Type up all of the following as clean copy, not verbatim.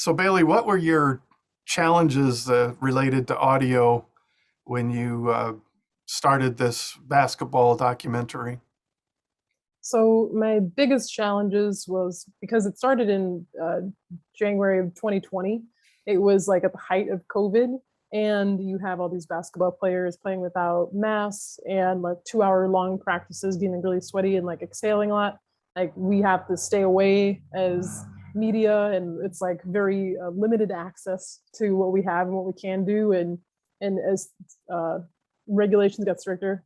So Bailey, what were your challenges related to audio when you started this basketball documentary? So my biggest challenges was because it started in January of 2020. It was like at the height of COVID, and you have all these basketball players playing without masks and like 2 hour long practices, getting really sweaty and like exhaling a lot. Like we have to stay away as media, and it's like very limited access to what we have and what we can do, and as uh, regulations got stricter,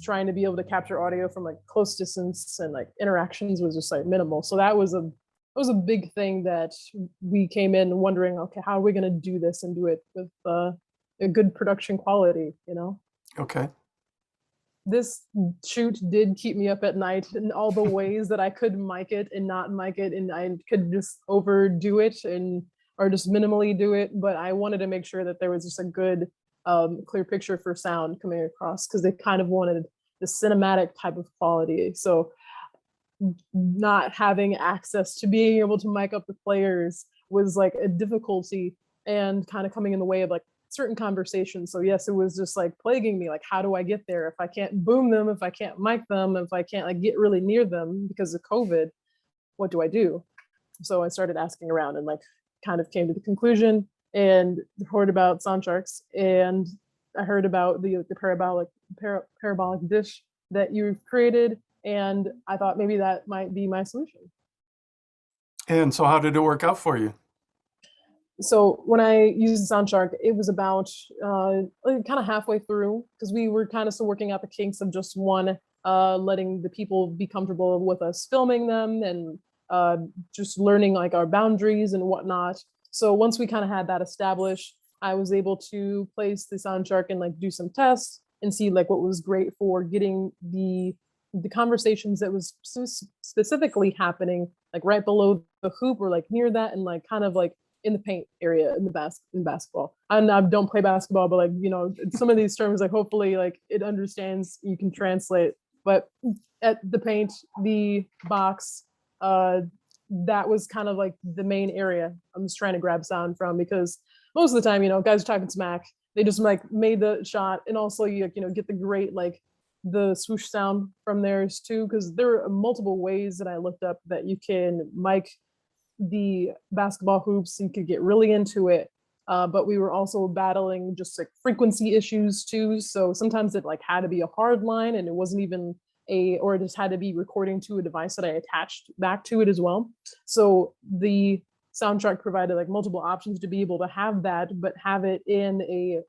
trying to be able to capture audio from like close distance and like interactions was just like minimal. So that was a big thing that we came in wondering, okay, how are we going to do this and do it with a good production quality, you know? Okay. This shoot did keep me up at night in all the ways that I could mic it and not mic it, and I could just overdo it and or just minimally do it. But I wanted to make sure that there was just a good, clear picture for sound coming across because they kind of wanted the cinematic type of quality. So not having access to being able to mic up the players was like a difficulty and kind of coming in the way of like certain conversations. So yes, it was just like plaguing me. Like, how do I get there if I can't boom them, if I can't mic them, if I can't like get really near them because of COVID? What do I do? So I started asking around and like kind of came to the conclusion and heard about Soundsharks, and I heard about the parabolic dish that you've created, and I thought maybe that might be my solution. And so how did it work out for you? So when I used Soundshark, it was about kind of halfway through because we were kind of still working out the kinks of just one, letting the people be comfortable with us filming them and just learning like our boundaries and whatnot. So once we kind of had that established, I was able to place the Soundshark and like do some tests and see like what was great for getting the conversations that was specifically happening like right below the hoop or like near that and like kind of like in the paint area in basketball. I don't play basketball, but like some of these terms like hopefully like it understands you can translate. But at the paint, the box, uh, that was kind of like the main area I'm just trying to grab sound from because most of the time guys are talking smack. They just like made the shot, and also you get the great like the swoosh sound from theirs too because there are multiple ways that I looked up that you can mic the basketball hoops and could get really into it. But we were also battling just like frequency issues too. So sometimes it like had to be a hard line and it wasn't even or it just had to be recording to a device that I attached back to it as well. So the Soundshark provided like multiple options to be able to have that, but have it in a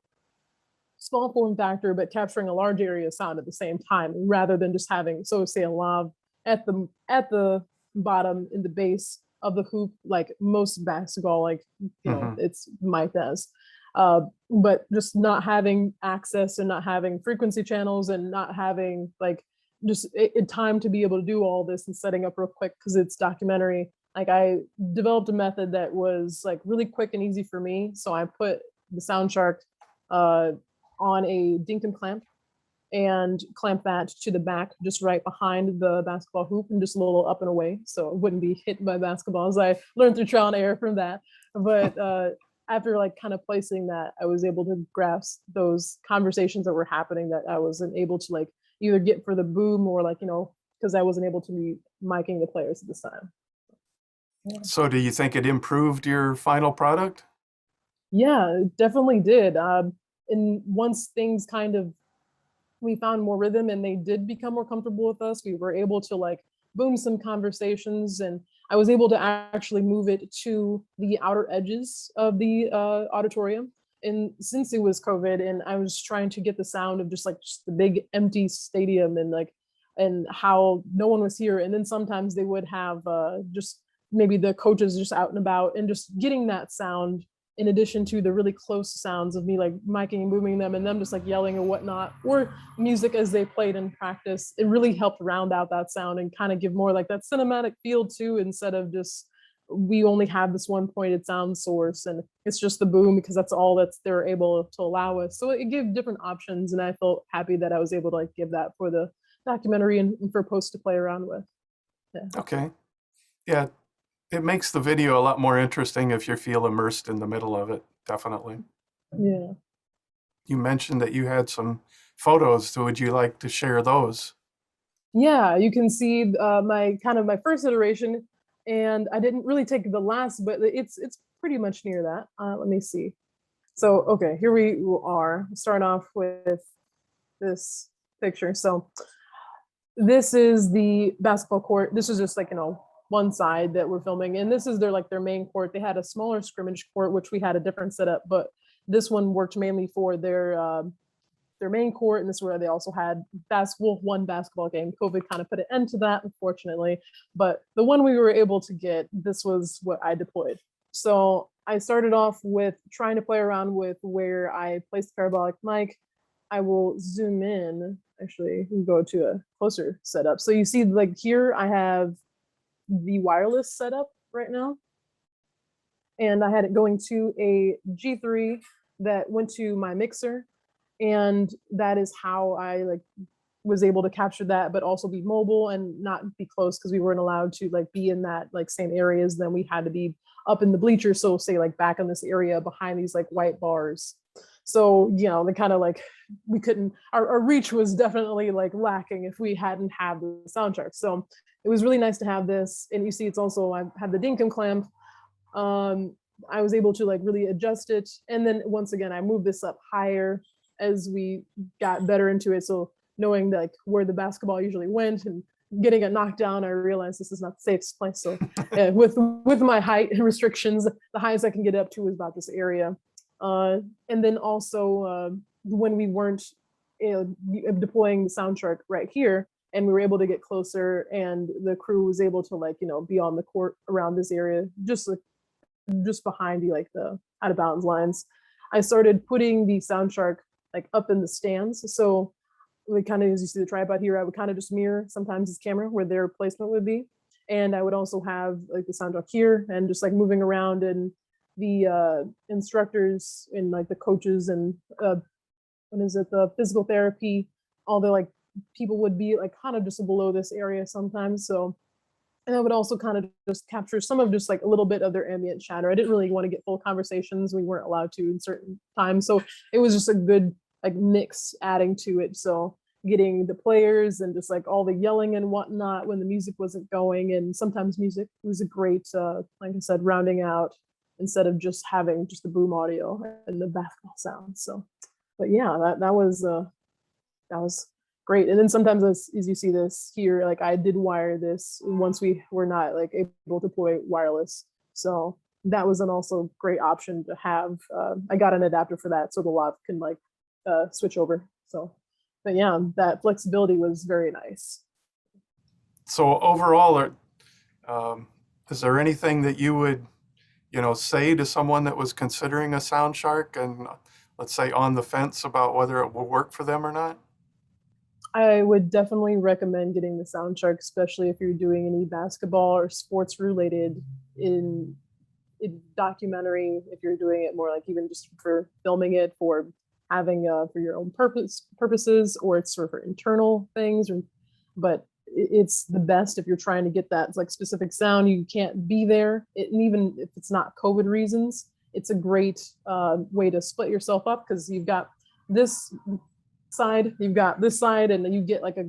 small form factor, but capturing a large area of sound at the same time, rather than just having, so say a lav at the bottom in the base of the hoop, like most basketball, like Hmm. it's mic'd as. But just not having access and not having frequency channels and not having like just time to be able to do all this and setting up real quick because it's documentary. Like I developed a method that was like really quick and easy for me. So I put the Soundshark uh, on a dinkum clamp and clamp that to the back just right behind the basketball hoop and just a little up and away so it wouldn't be hit by basketballs. I learned through trial and error from that. But after like kind of placing that, I was able to grasp those conversations that were happening that I wasn't able to like either get for the boom or like because I wasn't able to be miking the players at this time. Yeah. So do you think it improved your final product? Yeah, it definitely did. And once things kind of we found more rhythm and they did become more comfortable with us, we were able to like boom some conversations, and I was able to actually move it to the outer edges of the auditorium. And since it was COVID and I was trying to get the sound of just the big empty stadium and like and how no one was here, and then sometimes they would have just maybe the coaches just out and about, and just getting that sound in addition to the really close sounds of me like miking and booming them and them just like yelling and whatnot, or music as they played in practice, it really helped round out that sound and kind of give more like that cinematic feel too, instead of just we only have this one pointed sound source and it's just the boom because that's all that's they're able to allow us. So it gave different options, and I felt happy that I was able to like give that for the documentary and for post to play around with. Yeah. Okay. Yeah. It makes the video a lot more interesting if you feel immersed in the middle of it, definitely. Yeah. You mentioned that you had some photos, so would you like to share those? Yeah, you can see my kind of my first iteration, and I didn't really take the last, but it's pretty much near that. Let me see. So okay, here we are. Start off with this picture. So this is the basketball court. This is just like, one side that we're filming, and this is their main court. They had a smaller scrimmage court, which we had a different setup, but this one worked mainly for their main court, and this is where they also had one basketball game. COVID kind of put an end to that, unfortunately, but the one we were able to get, this was what I deployed. So I started off with trying to play around with where I placed the parabolic mic. I will zoom in. Actually, we go to a closer setup. So you see, like here, I have the wireless setup right now, and I had it going to a G3 that went to my mixer, and that is how I was able to capture that, but also be mobile and not be close because we weren't allowed to be in that same areas. Then we had to be up in the bleachers, so say back in this area behind these white bars. So they kind of we couldn't, our reach was definitely lacking if we hadn't had the Soundshark. So it was really nice to have this. And you see it's also, I have the Dinkum clamp. I was able to really adjust it, and then once again I moved this up higher as we got better into it. So knowing where the basketball usually went and getting it knocked down, I realized this is not the safest place. So with my height restrictions, the highest I can get up to is about this area. And then also when we weren't deploying the Soundshark right here, and we were able to get closer, and the crew was able to be on the court around this area, just behind the out of bounds lines. I started putting the Soundshark up in the stands. So we kind of, as you see the tripod here, I would kind of just mirror sometimes his camera where their placement would be. And I would also have the Soundshark here and just moving around, and the instructors and the coaches and the physical therapy, all the people would be kind of just below this area sometimes. So, and I would also kind of just capture some of just a little bit of their ambient chatter. I didn't really want to get full conversations. We weren't allowed to in certain times. So it was just a good mix adding to it. So getting the players and just all the yelling and whatnot when the music wasn't going. And sometimes music was a great, like I said, rounding out instead of just having just the boom audio and the basketball sound. So, but yeah, that was great. And then sometimes as you see this here, I did wire this once we were not able to deploy wireless. So that was an also great option to have. I got an adapter for that, so the lav can switch over. So, but yeah, that flexibility was very nice. So overall, is there anything that you would, say to someone that was considering a Soundshark and let's say on the fence about whether it will work for them or not? I would definitely recommend getting the Soundshark, especially if you're doing any basketball or sports related in documentary. If you're doing it more even just for filming it for having for your own purposes, or it's sort of for internal things, but it's the best if you're trying to get that specific sound. You can't be there, and even if it's not COVID reasons, it's a great way to split yourself up, because you've got this side, you've got this side, and then you get a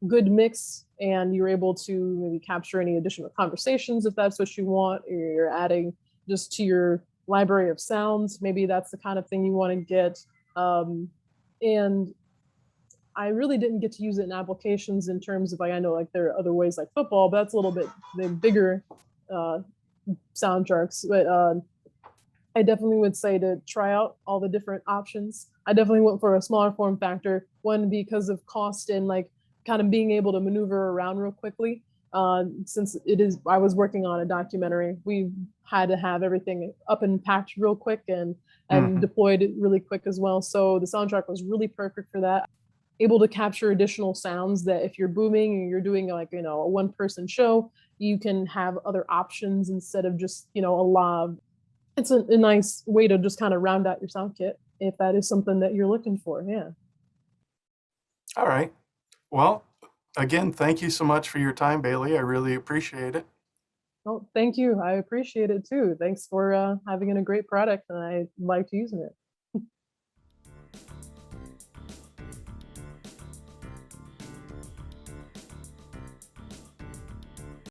good mix, and you're able to maybe capture any additional conversations if that's what you want, or you're adding just to your library of sounds. Maybe that's the kind of thing you want to get. And I really didn't get to use it in applications in terms of I know there are other ways like football, but that's a little bit the bigger Soundsharks. But I definitely would say to try out all the different options. I definitely went for a smaller form factor, one because of cost and kind of being able to maneuver around real quickly. Since I was working on a documentary, we had to have everything up and packed real quick and deployed really quick as well. So the Soundshark was really perfect for that. Able to capture additional sounds that if you're booming and you're doing a one-person show, you can have other options instead of just a lav. It's a nice way to just kind of round out your sound kit if that is something that you're looking for. Yeah. All right. Well, again, thank you so much for your time, Bailey. I really appreciate it. Oh, thank you. I appreciate it too. Thanks for having a great product, and I liked using it.